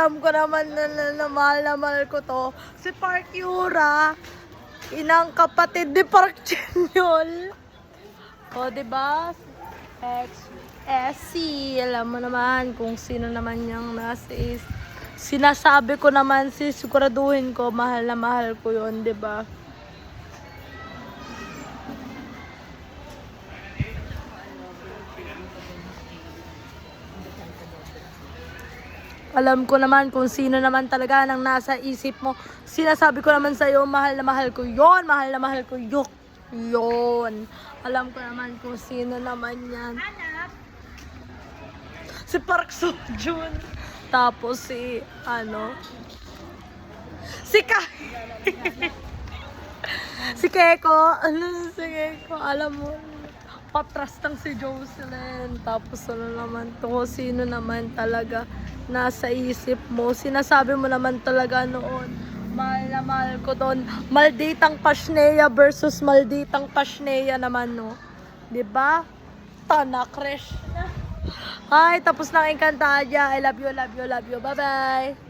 alam ko naman na mahal ko to. Si Park Yura, inang kapatid ni Park Chenol. O, diba? XSC, alam mo naman kung sino naman yung nasa is. Sinasabi ko naman, siguraduhin ko, mahal na mahal ko yun, diba? Alam ko naman kung sino naman talaga nang nasa isip mo. Sinasabi ko naman sa'yo, mahal na mahal ko yon, mahal na mahal ko yon. Alam ko naman kung sino naman yan. Si Park Seo-joon. Tapos si, si si Keko. Si Keko, alam mo. Patrastang si Jocelyn. Tapos naman to, sino naman talaga nasa isip mo. Sinasabi mo naman talaga noon, mahal na mahal ko doon. Malditang Pashnea versus Malditang Pashnea naman, no? Diba? Tana, crush. Ay, tapos na ang Encantadia. I love you, love you, love you. Bye-bye.